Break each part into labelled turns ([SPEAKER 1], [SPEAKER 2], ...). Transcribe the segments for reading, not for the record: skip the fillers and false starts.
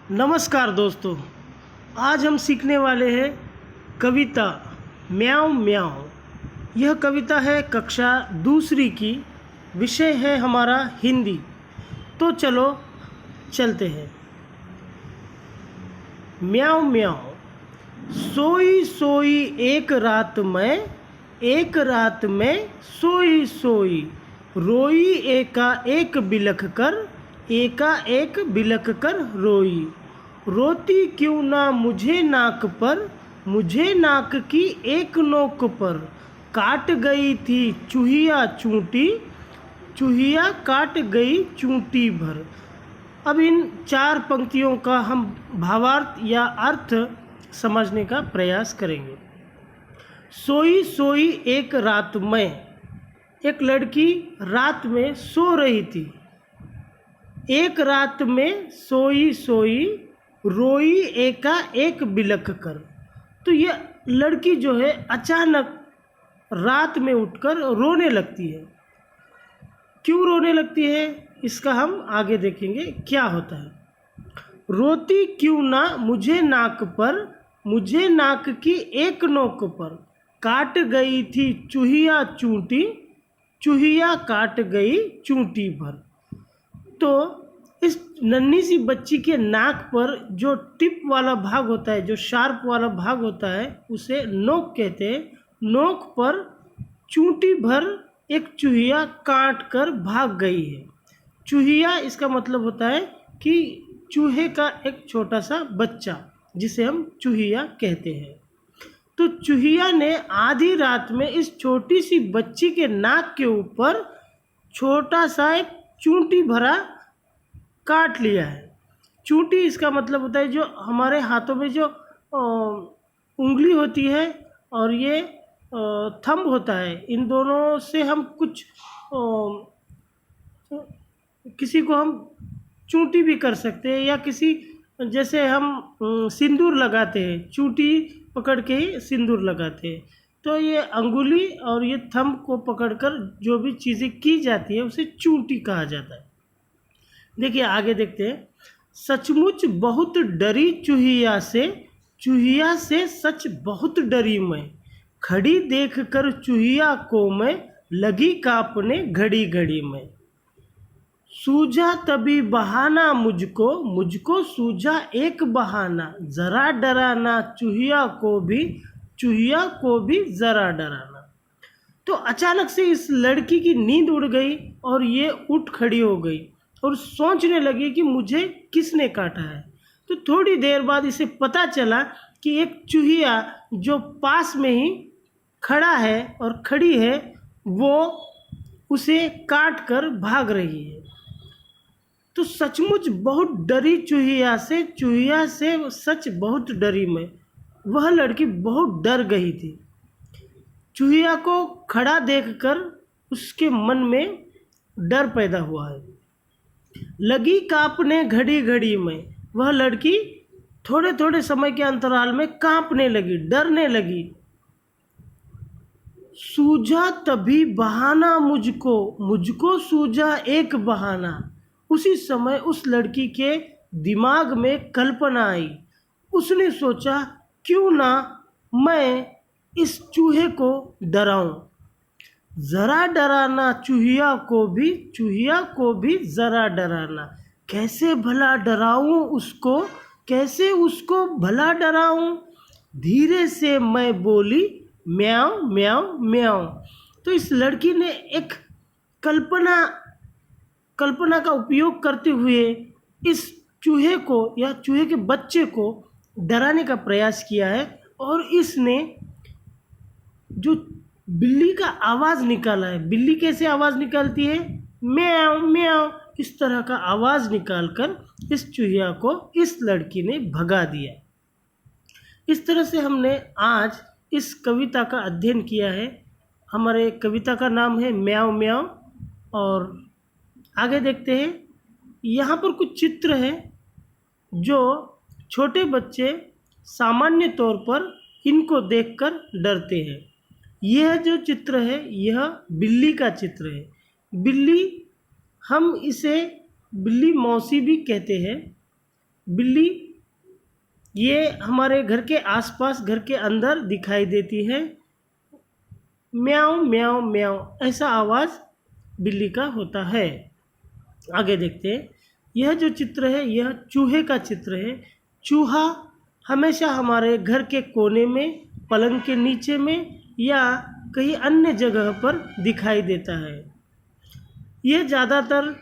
[SPEAKER 1] नमस्कार दोस्तों, आज हम सीखने वाले हैं कविता म्याऊं म्याऊं। यह कविता है कक्षा दूसरी की। विषय है हमारा हिंदी। तो चलो चलते हैं। म्याऊं म्याऊं। सोई सोई एक रात में सोई सोई, रोई एका एक बिलख कर रोई। रोती क्यों ना मुझे नाक की एक नोक पर, काट गई थी चूहिया काट गई चूंटी भर। अब इन चार पंक्तियों का हम भावार्थ या अर्थ समझने का प्रयास करेंगे। सोई सोई एक रात में, एक लड़की रात में सो रही थी। एक रात में सोई सोई, रोई एका एक बिलख कर। तो यह लड़की जो है अचानक रात में उठकर रोने लगती है। क्यों रोने लगती है इसका हम आगे देखेंगे क्या होता है। रोती क्यों ना मुझे नाक की एक नोक पर, काट गई थी चूहिया काट गई चूंटी भर। तो इस नन्ही सी बच्ची के नाक पर जो टिप वाला भाग होता है, जो शार्प वाला भाग होता है, उसे नोक कहते हैं। नोक पर चूंटी भर एक चूहिया काट कर भाग गई है। चूहिया इसका मतलब होता है कि चूहे का एक छोटा सा बच्चा, जिसे हम चूहिया कहते हैं। तो चूहिया ने आधी रात में इस छोटी सी बच्ची के नाक के ऊपर छोटा सा एक चूंटी भरा काट लिया है। चूंटी इसका मतलब होता है जो हमारे हाथों में जो उंगली होती है और ये थंब होता है, इन दोनों से हम कुछ किसी को हम चूंटी भी कर सकते हैं, या किसी जैसे हम सिंदूर लगाते हैं, चूंटी पकड़ के ही सिंदूर लगाते हैं। तो ये अंगुली और ये थंब को पकड़कर जो भी चीज़ें की जाती है उसे चूंटी कहा जाता है। देखिए आगे देखते हैं। सचमुच बहुत डरी चूहिया से सच बहुत डरी मैं, खड़ी देख कर चूहिया को मैं, लगी कांपने घड़ी घड़ी में। सूझा तभी बहाना मुझको सूझा एक बहाना, जरा डराना चूहिया को भी जरा डराना। तो अचानक से इस लड़की की नींद उड़ गई और ये उठ खड़ी हो गई और सोचने लगी कि मुझे किसने काटा है। तो थोड़ी देर बाद इसे पता चला कि एक चूहिया जो पास में ही खड़ा है और खड़ी है, वो उसे काट कर भाग रही है। तो सचमुच बहुत डरी चूहिया से सच बहुत डरी मैं। वह लड़की बहुत डर गई थी। चूहिया को खड़ा देखकर उसके मन में डर पैदा हुआ है। लगी कांपने घड़ी घड़ी में, वह लड़की थोड़े थोड़े समय के अंतराल में कांपने लगी, डरने लगी। सूझा तभी बहाना मुझको सूझा एक बहाना। उसी समय उस लड़की के दिमाग में कल्पना आई। उसने सोचा क्यों ना मैं इस चूहे को डराऊं, जरा डराना चूहिया को भी जरा डराना। कैसे भला डराऊं उसको भला डराऊं। धीरे से मैं बोली म्याऊं म्याऊं म्याऊं। तो इस लड़की ने एक कल्पना का उपयोग करते हुए इस चूहे को या चूहे के बच्चे को डराने का प्रयास किया है। और इसने जो बिल्ली का आवाज़ निकाला है, बिल्ली कैसे आवाज़ निकालती है, म्याऊं म्याऊं, इस तरह का आवाज़ निकालकर इस चूहिया को इस लड़की ने भगा दिया। इस तरह से हमने आज इस कविता का अध्ययन किया है। हमारे कविता का नाम है म्याऊं म्याऊं। और आगे देखते हैं। यहाँ पर कुछ चित्र हैं जो छोटे बच्चे सामान्य तौर पर इनको देखकर डरते हैं। यह जो चित्र है यह बिल्ली का चित्र है। बिल्ली, हम इसे बिल्ली मौसी भी कहते हैं। बिल्ली ये हमारे घर के आसपास, घर के अंदर दिखाई देती है। म्याऊं म्याऊं म्याऊं ऐसा आवाज़ बिल्ली का होता है। आगे देखते हैं। यह जो चित्र है यह चूहे का चित्र है। चूहा हमेशा हमारे घर के कोने में, पलंग के नीचे में या कहीं अन्य जगह पर दिखाई देता है। यह ज़्यादातर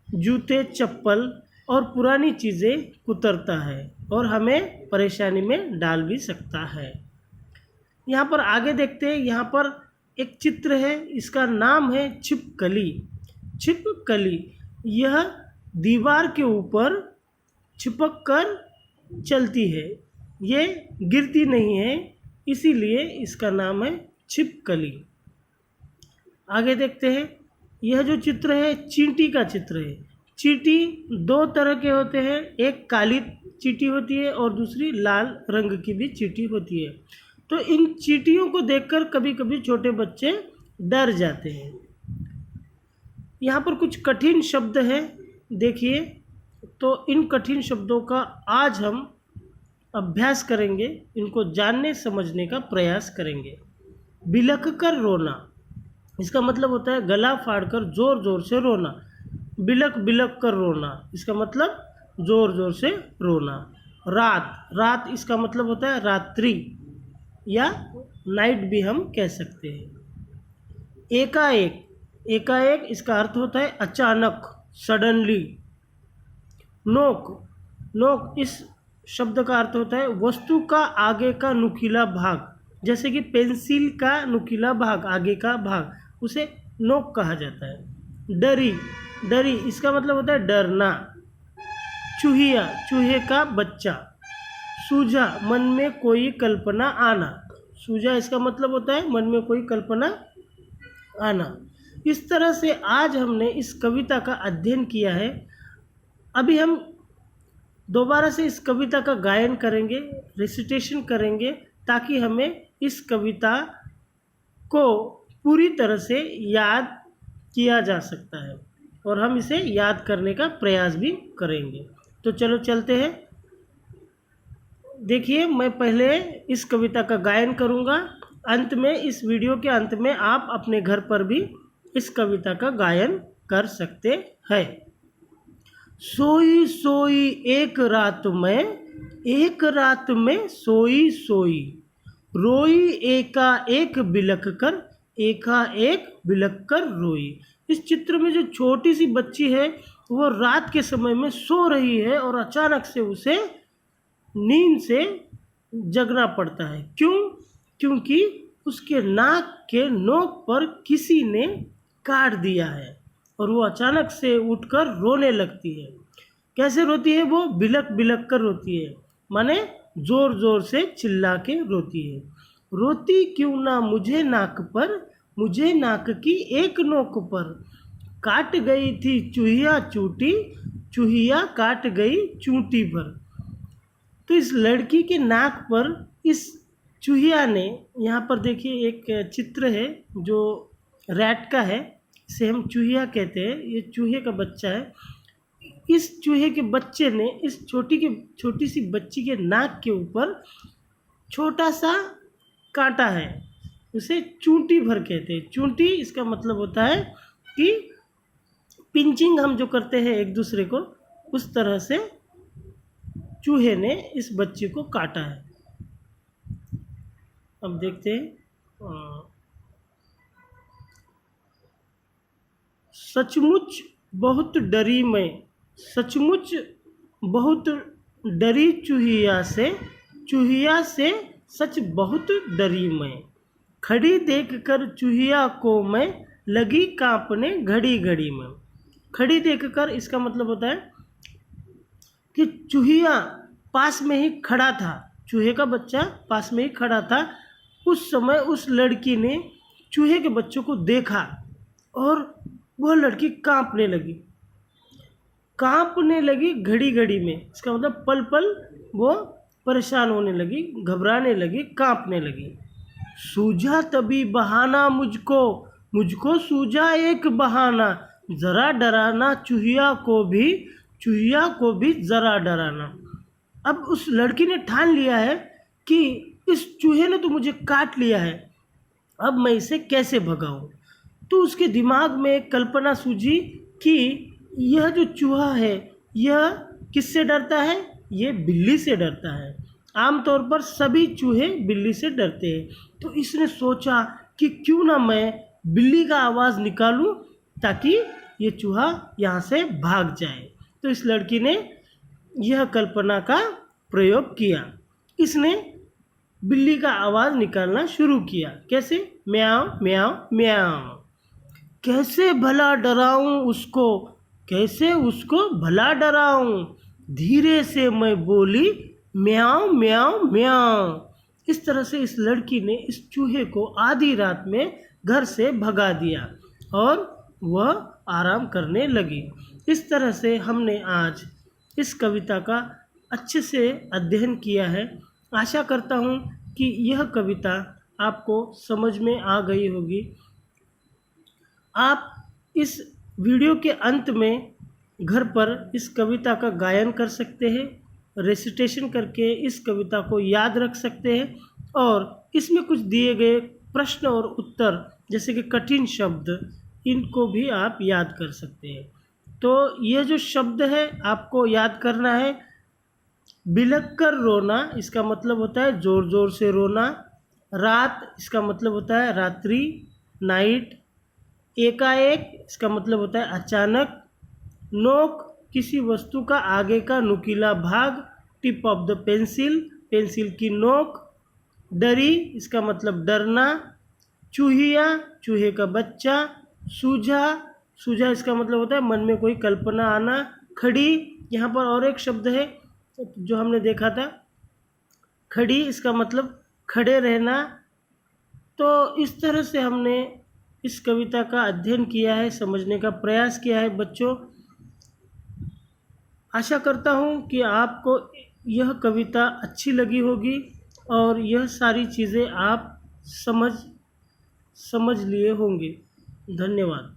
[SPEAKER 1] जूते, चप्पल और पुरानी चीज़ें कुतरता है और हमें परेशानी में डाल भी सकता है। यहाँ पर आगे देखते हैं। यहाँ पर एक चित्र है, इसका नाम है छिपकली। छिपकली यह दीवार के ऊपर चिपक कर चलती है, ये गिरती नहीं है, इसीलिए इसका नाम है छिपकली। आगे देखते हैं। यह जो चित्र है चींटी का चित्र है। चींटी दो तरह के होते हैं, एक काली चींटी होती है और दूसरी लाल रंग की भी चींटी होती है। तो इन चींटियों को देखकर कभी कभी छोटे बच्चे डर जाते हैं। यहाँ पर कुछ कठिन शब्द हैं, देखिए। तो इन कठिन शब्दों का आज हम अभ्यास करेंगे, इनको जानने समझने का प्रयास करेंगे। बिलख कर रोना, इसका मतलब होता है गला फाड़कर जोर जोर से रोना। बिलख बिलख कर रोना, इसका मतलब जोर जोर से रोना। रात, रात इसका मतलब होता है रात्रि या नाइट भी हम कह सकते हैं। एकाएक, एकाएक इसका अर्थ होता है अचानक, सडनली। नोक, नोक इस शब्द का अर्थ होता है वस्तु का आगे का नुकीला भाग, जैसे कि पेंसिल का नुकीला भाग, आगे का भाग, उसे नोक कहा जाता है। डरी, डरी इसका मतलब होता है डरना। चूहिया, चूहे का बच्चा। सूझा, मन में कोई कल्पना आना। सूझा इसका मतलब होता है मन में कोई कल्पना आना। इस तरह से आज हमने इस कविता का अध्ययन किया है। अभी हम दोबारा से इस कविता का गायन करेंगे, रिसिटेशन करेंगे, ताकि हमें इस कविता को पूरी तरह से याद किया जा सकता है और हम इसे याद करने का प्रयास भी करेंगे। तो चलो चलते हैं। देखिए, मैं पहले इस कविता का गायन करूँगा, अंत में, इस वीडियो के अंत में आप अपने घर पर भी इस कविता का गायन कर सकते हैं। सोई सोई एक रात में, एक रात में सोई सोई, रोई एकाएक बिलख कर, एकाएक बिलख कर रोई। इस चित्र में जो छोटी सी बच्ची है वो रात के समय में सो रही है और अचानक से उसे नींद से जगना पड़ता है। क्यों? क्योंकि उसके नाक के नोक पर किसी ने काट दिया है और वो अचानक से उठकर रोने लगती है। कैसे रोती है वो? बिलख बिलख कर रोती है, माने जोर जोर से चिल्ला के रोती है। रोती क्यों ना मुझे नाक पर, मुझे नाक की एक नोक पर, काट गई थी चूहिया चूटी, चूहिया काट गई चूंटी भर। तो इस लड़की के नाक पर इस चूहिया ने, यहाँ पर देखिए एक चित्र है जो रैट का है, इसे हम चूहिया कहते हैं, ये चूहे का बच्चा है। इस चूहे के बच्चे ने इस छोटी सी बच्ची के नाक के ऊपर छोटा सा कांटा है, उसे चूंटी भर कहते हैं। चूंटी इसका मतलब होता है कि पिंचिंग हम जो करते हैं एक दूसरे को, उस तरह से चूहे ने इस बच्ची को काटा है। अब देखते हैं। सचमुच बहुत डरी मैं, सचमुच बहुत डरी चूहिया से, चूहिया से सच बहुत डरी मैं। खड़ी देखकर चूहिया को मैं लगी कांपने घड़ी घड़ी में। खड़ी देखकर इसका मतलब होता है कि चूहिया पास में ही खड़ा था, चूहे का बच्चा पास में ही खड़ा था। उस समय उस लड़की ने चूहे के बच्चों को देखा और वह लड़की कांपने लगी, कांपने लगी घड़ी घड़ी में। इसका मतलब पल पल वो परेशान होने लगी, घबराने लगी, कांपने लगी। सूझा तभी बहाना मुझको, मुझको सूझा एक बहाना, ज़रा डराना चूहिया को भी, चूहिया को भी ज़रा डराना। अब उस लड़की ने ठान लिया है कि इस चूहे ने तो मुझे काट लिया है, अब मैं इसे कैसे भगाऊं। तो उसके दिमाग में एक कल्पना सूझी कि यह जो चूहा है यह किससे डरता है, ये बिल्ली से डरता है। आमतौर पर सभी चूहे बिल्ली से डरते हैं। तो इसने सोचा कि क्यों ना मैं बिल्ली का आवाज़ निकालूं ताकि ये चूहा यहाँ से भाग जाए। तो इस लड़की ने यह कल्पना का प्रयोग किया। इसने बिल्ली का आवाज़ निकालना शुरू किया। कैसे? म्याऊं म्याऊं म्याऊं। कैसे भला डराऊं उसको, कैसे उसको भला डराऊं। धीरे से मैं बोली म्याऊं म्याऊं म्याऊं। इस तरह से इस लड़की ने इस चूहे को आधी रात में घर से भगा दिया और वह आराम करने लगी। इस तरह से हमने आज इस कविता का अच्छे से अध्ययन किया है। आशा करता हूँ कि यह कविता आपको समझ में आ गई होगी। आप इस वीडियो के अंत में घर पर इस कविता का गायन कर सकते हैं, रेसिटेशन करके इस कविता को याद रख सकते हैं और इसमें कुछ दिए गए प्रश्न और उत्तर जैसे कि कठिन शब्द, इनको भी आप याद कर सकते हैं। तो ये जो शब्द है आपको याद करना है। बिलख कर रोना, इसका मतलब होता है ज़ोर ज़ोर से रोना। रात, इसका मतलब होता है रात्रि, नाइट। एकाएक, इसका मतलब होता है अचानक। नोक, किसी वस्तु का आगे का नुकीला भाग। Tip of the pencil, pencil की नोक। डरी, इसका मतलब डरना। चूहिया, चूहे का बच्चा। सूझा, सूझा इसका मतलब होता है मन में कोई कल्पना आना। खड़ी, यहाँ पर और एक शब्द है जो हमने देखा था, खड़ी, इसका मतलब खड़े रहना। तो इस तरह से हमने इस कविता का अध्ययन किया है, समझने का प्रयास किया है बच्चों। आशा करता हूँ कि आपको यह कविता अच्छी लगी होगी और यह सारी चीज़ें आप समझ लिए होंगे। धन्यवाद।